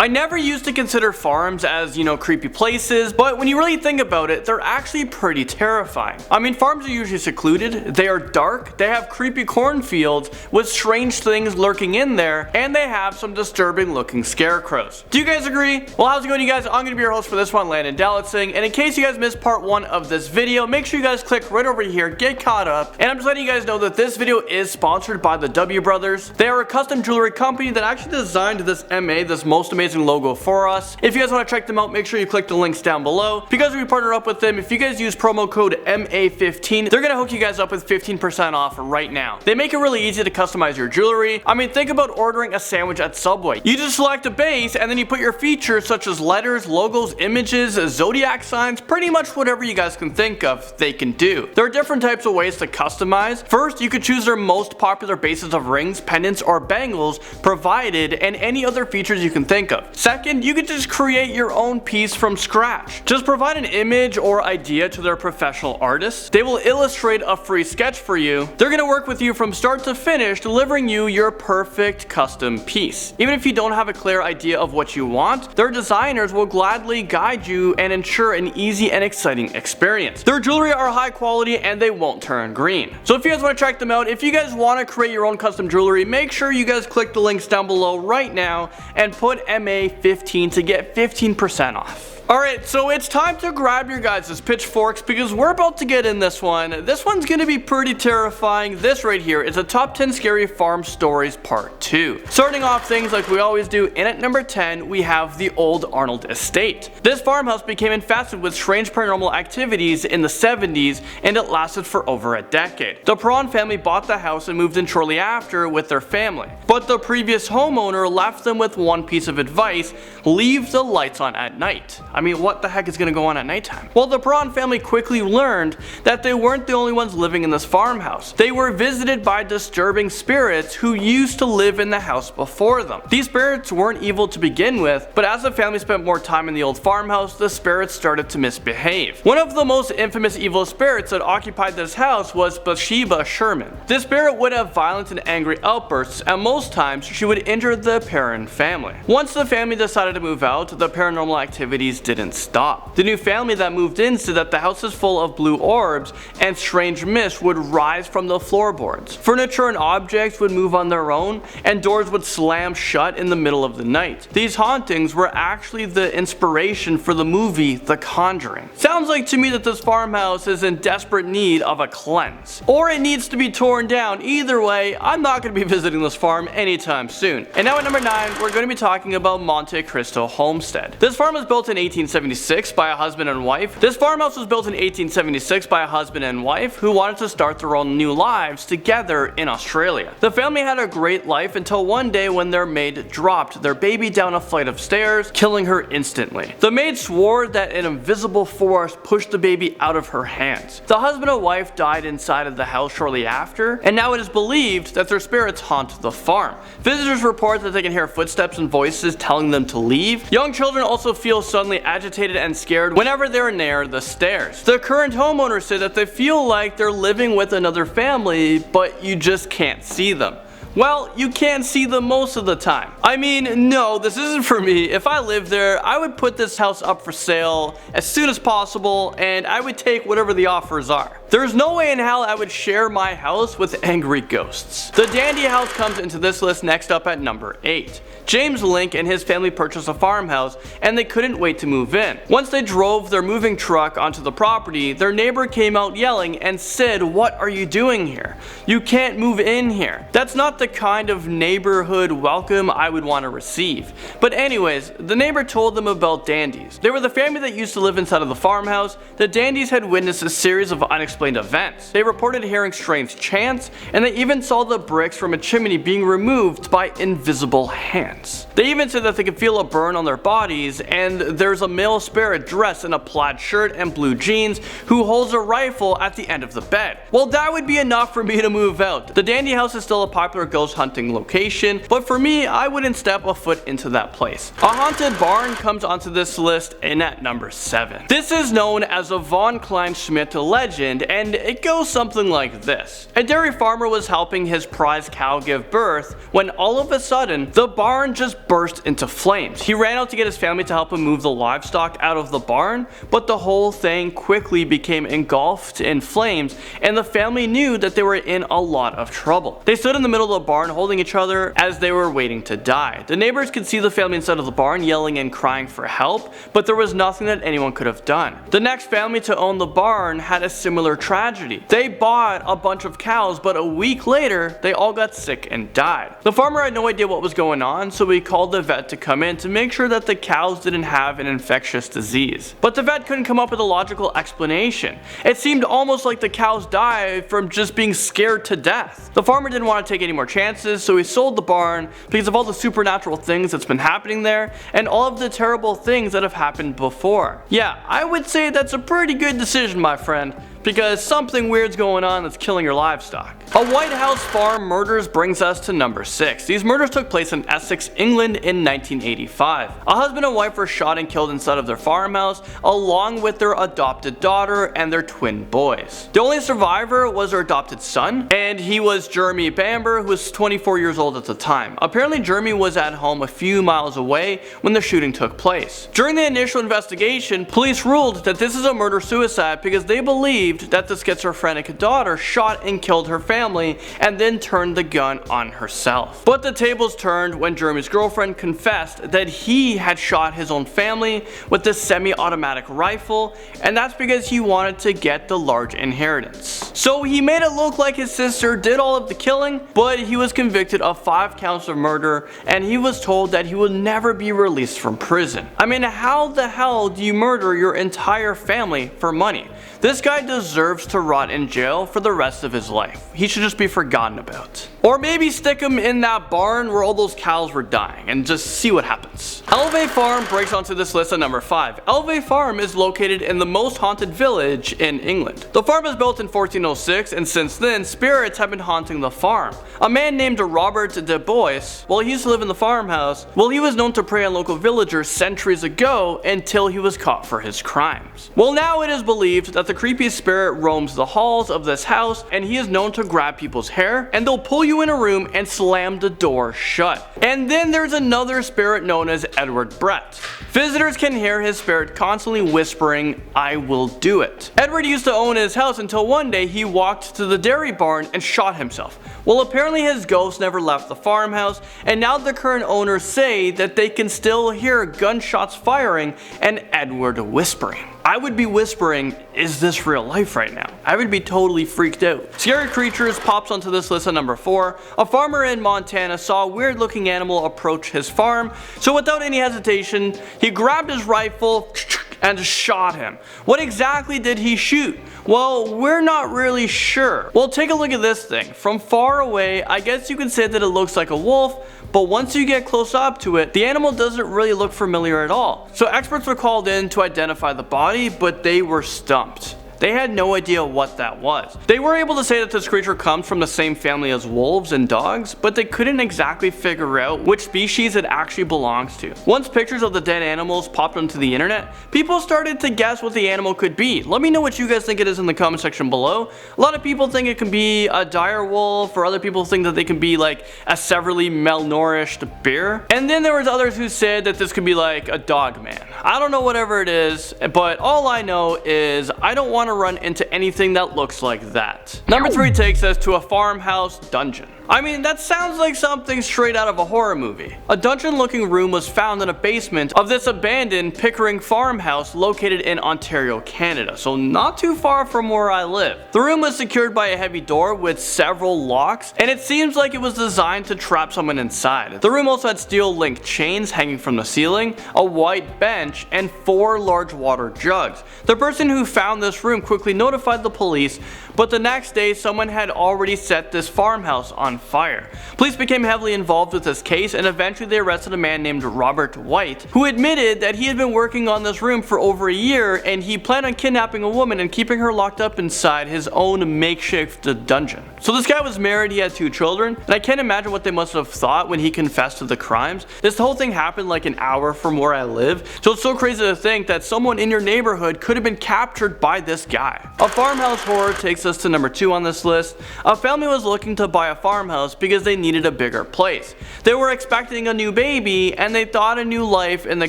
I never used to consider farms as, creepy places, but when you really think about it, they're actually pretty terrifying. I mean, farms are usually secluded, they are dark, they have creepy cornfields with strange things lurking in there, and they have some disturbing looking scarecrows. Do you guys agree? Well, how's it going, you guys? I'm gonna be your host for this one, Landon Dallitzing, and in case you guys missed part 1 of this video, make sure you guys click right over here, get caught up, and I'm just letting you guys know that this video is sponsored by the W Brothers. They are a custom jewelry company that actually designed this MA, this most amazing logo for us. If you guys want to check them out, make sure you click the links down below. Because we partner up with them, if you guys use promo code MA15, they're gonna hook you guys up with 15% off right now. They make it really easy to customize your jewelry. I mean, think about ordering a sandwich at Subway. You just select a base and then you put your features such as letters, logos, images, zodiac signs, pretty much whatever you guys can think of, they can do. There are different types of ways to customize. First, you could choose their most popular bases of rings, pendants, or bangles provided, and any other features you can think of. Second, you could just create your own piece from scratch. Just provide an image or idea to their professional artists. They will illustrate a free sketch for you. They're gonna work with you from start to finish, delivering you your perfect custom piece. Even if you don't have a clear idea of what you want, their designers will gladly guide you and ensure an easy and exciting experience. Their jewelry are high quality and they won't turn green. So if you guys want to check them out, if you guys want to create your own custom jewelry, make sure you guys click the links down below right now and put MA15 to get 15% off. Alright, so it's time to grab your guys' pitchforks because we're about to get in this one. This one's gonna be pretty terrifying. This right here is a top 10 scary farm stories part 2. Starting off things like we always do, and at number 10 we have the Old Arnold Estate. This farmhouse became infested with strange paranormal activities in the 70s and it lasted for over a decade. The Perron family bought the house and moved in shortly after with their family. But the previous homeowner left them with one piece of advice: leave the lights on at night. I mean, what the heck is going to go on at nighttime? Well, the Perron family quickly learned that they weren't the only ones living in this farmhouse. They were visited by disturbing spirits who used to live in the house before them. These spirits weren't evil to begin with, but as the family spent more time in the old farmhouse, the spirits started to misbehave. One of the most infamous evil spirits that occupied this house was Bathsheba Sherman. This spirit would have violent and angry outbursts, and most times she would injure the Perron family. Once the family decided to move out, the paranormal activities didn't stop. The new family that moved in said that the house is full of blue orbs and strange mist would rise from the floorboards. Furniture and objects would move on their own and doors would slam shut in the middle of the night. These hauntings were actually the inspiration for the movie The Conjuring. Sounds like to me that this farmhouse is in desperate need of a cleanse. Or it needs to be torn down. Either way, I'm not going to be visiting this farm anytime soon. And now at number 9, we're going to be talking about Monte Cristo Homestead. This farm was built in 1876 by a husband and wife. This farmhouse was built in 1876 by a husband and wife who wanted to start their own new lives together in Australia. The family had a great life until one day when their maid dropped their baby down a flight of stairs, killing her instantly. The maid swore that an invisible force pushed the baby out of her hands. The husband and wife died inside of the house shortly after, and now it is believed that their spirits haunt the farm. Visitors report that they can hear footsteps and voices telling them to leave. Young children also feel suddenly agitated and scared whenever they're near the stairs. The current homeowners say that they feel like they're living with another family, but you just can't see them. Well, you can't see them most of the time. I mean, no, this isn't for me. If I lived there, I would put this house up for sale as soon as possible and I would take whatever the offers are. There's no way in hell I would share my house with angry ghosts. The Dandy house comes into this list next up at number 8. James Link and his family purchased a farmhouse and they couldn't wait to move in. Once they drove their moving truck onto the property, their neighbor came out yelling and said, "What are you doing here? You can't move in here." That's not the kind of neighborhood welcome I would want to receive. But anyways, the neighbor told them about Dandies. They were the family that used to live inside of the farmhouse. The Dandies had witnessed a series of unexplained events. They reported hearing strange chants, and they even saw the bricks from a chimney being removed by invisible hands. They even said that they could feel a burn on their bodies, and there's a male spirit dressed in a plaid shirt and blue jeans who holds a rifle at the end of the bed. Well, that would be enough for me to move out. The Dandy house is still a popular ghost hunting location, but for me, I wouldn't step a foot into that place. A haunted barn comes onto this list in at number 7. This is known as a Von Klein-Schmidt legend, and it goes something like this. A dairy farmer was helping his prize cow give birth when all of a sudden the barn just burst into flames. He ran out to get his family to help him move the livestock out of the barn, but the whole thing quickly became engulfed in flames, and the family knew that they were in a lot of trouble. They stood in the middle of the barn holding each other as they were waiting to die. The neighbors could see the family inside of the barn yelling and crying for help, but there was nothing that anyone could have done. The next family to own the barn had a similar tragedy. They bought a bunch of cows, but a week later they all got sick and died. The farmer had no idea what was going on, so he called the vet to come in to make sure that the cows didn't have an infectious disease. But the vet couldn't come up with a logical explanation. It seemed almost like the cows died from just being scared to death. The farmer didn't want to take any more chances, so he sold the barn because of all the supernatural things that's been happening there and all of the terrible things that have happened before. Yeah, I would say that's a pretty good decision, my friend, because something weird's going on that's killing your livestock. A White House farm murders brings us to number 6. These murders took place in Essex, England in 1985. A husband and wife were shot and killed inside of their farmhouse, along with their adopted daughter and their twin boys. The only survivor was their adopted son, and he was Jeremy Bamber, who was 24 years old at the time. Apparently Jeremy was at home a few miles away when the shooting took place. During the initial investigation, police ruled that this is a murder-suicide because they believed that the schizophrenic daughter shot and killed her family and then turned the gun on herself. But the tables turned when Jeremy's girlfriend confessed that he had shot his own family with the semi-automatic rifle, and that's because he wanted to get the large inheritance. So he made it look like his sister did all of the killing, but he was convicted of 5 counts of murder, and he was told that he would never be released from prison. I mean, how the hell do you murder your entire family for money? This guy deserves to rot in jail for the rest of his life. He should just be forgotten about. Or maybe stick him in that barn where all those cows were dying and just see what happens. Elvay Farm breaks onto this list at number 5. Elvay Farm is located in the most haunted village in England. The farm was built in 1406, and since then, spirits have been haunting the farm. A man named Robert de Bois, he used to live in the farmhouse, he was known to prey on local villagers centuries ago until he was caught for his crimes. Now it is believed that the creepy spirit roams the halls of this house, and he is known to grab people's hair, and they'll pull you in a room and slam the door shut. And then there's another spirit known as Edward Brett. Visitors can hear his spirit constantly whispering, "I will do it." Edward used to own his house until one day he walked to the dairy barn and shot himself. Apparently his ghost never left the farmhouse, and now the current owners say that they can still hear gunshots firing and Edward whispering. I would be whispering, is this real life right now? I would be totally freaked out. Scary Creatures pops onto this list at number 4. A farmer in Montana saw a weird looking animal approach his farm, so without any hesitation, he grabbed his rifle and shot him. What exactly did he shoot? We're not really sure. Take a look at this thing. From far away, I guess you could say that it looks like a wolf, but once you get close up to it, the animal doesn't really look familiar at all. So experts were called in to identify the body, but they were stumped. They had no idea what that was. They were able to say that this creature comes from the same family as wolves and dogs, but they couldn't exactly figure out which species it actually belongs to. Once pictures of the dead animals popped onto the internet, people started to guess what the animal could be. Let me know what you guys think it is in the comment section below. A lot of people think it can be a dire wolf, or other people think that they can be like a severely malnourished bear. And then there was others who said that this could be like a dog man. I don't know whatever it is, but all I know is I don't want to run into anything that looks like that. Number 3 takes us to a farmhouse dungeon. I mean, that sounds like something straight out of a horror movie. A dungeon-looking room was found in a basement of this abandoned Pickering farmhouse located in Ontario, Canada, so not too far from where I live. The room was secured by a heavy door with several locks, and it seems like it was designed to trap someone inside. The room also had steel-linked chains hanging from the ceiling, a white bench, and 4 large water jugs. The person who found this room quickly notified the police, but the next day someone had already set this farmhouse on fire. Police became heavily involved with this case, and eventually they arrested a man named Robert White, who admitted that he had been working on this room for over a year and he planned on kidnapping a woman and keeping her locked up inside his own makeshift dungeon. So this guy was married, he had 2 children, and I can't imagine what they must have thought when he confessed to the crimes. This whole thing happened like an hour from where I live, so it's so crazy to think that someone in your neighborhood could have been captured by this guy. A farmhouse horror takes us to number 2 on this list. A family was looking to buy a farmhouse because they needed a bigger place. They were expecting a new baby and they thought a new life in the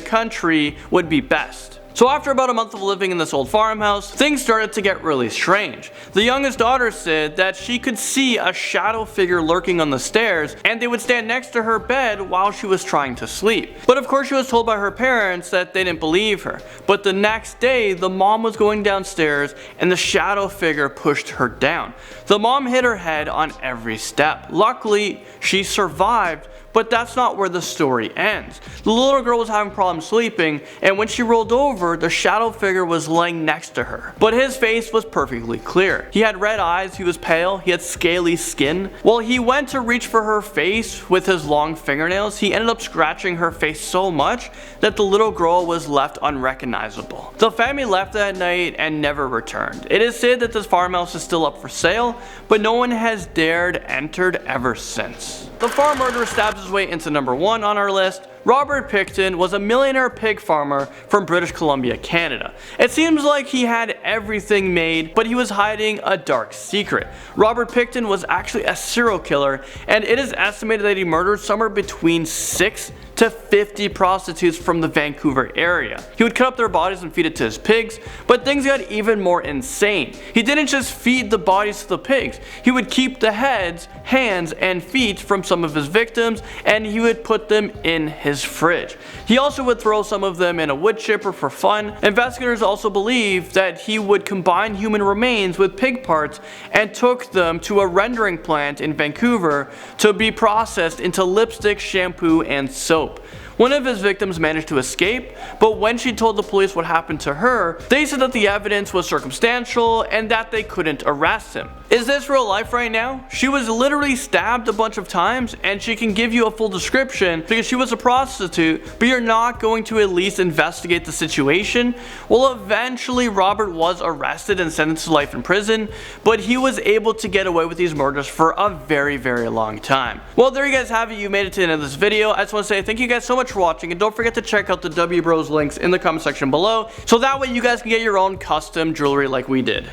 country would be best. So after about a month of living in this old farmhouse, things started to get really strange. The youngest daughter said that she could see a shadow figure lurking on the stairs, and they would stand next to her bed while she was trying to sleep. But of course she was told by her parents that they didn't believe her. But the next day, the mom was going downstairs and the shadow figure pushed her down. The mom hit her head on every step. Luckily, she survived, but that's not where the story ends. The little girl was having problems sleeping, and when she rolled over, the shadow figure was laying next to her. But his face was perfectly clear. He had red eyes, he was pale, he had scaly skin. While he went to reach for her face with his long fingernails, he ended up scratching her face so much that the little girl was left unrecognizable. The family left that night and never returned. It is said that this farmhouse is still up for sale, but no one has dared enter ever since. The farm murderer stabs his way into number 1 on our list. Robert Picton was a millionaire pig farmer from British Columbia, Canada. It seems like he had everything made, but he was hiding a dark secret. Robert Picton was actually a serial killer, and it is estimated that he murdered somewhere between 6 to 50 prostitutes from the Vancouver area. He would cut up their bodies and feed it to his pigs, but things got even more insane. He didn't just feed the bodies to the pigs, he would keep the heads, hands, and feet from some of his victims, and he would put them in his fridge. He also would throw some of them in a wood chipper for fun. Investigators also believe that he would combine human remains with pig parts and took them to a rendering plant in Vancouver to be processed into lipstick, shampoo, and soap. One of his victims managed to escape, but when she told the police what happened to her, they said that the evidence was circumstantial and that they couldn't arrest him. Is this real life right now? She was literally stabbed a bunch of times, and she can give you a full description because she was a prostitute, but you're not going to at least investigate the situation? Well, eventually Robert was arrested and sentenced to life in prison, but he was able to get away with these murders for a very, very long time. Well, there you guys have it. You made it to the end of this video. I just want to say thank you guys so much for watching, and don't forget to check out the W Bros links in the comment section below, so that way you guys can get your own custom jewelry like we did.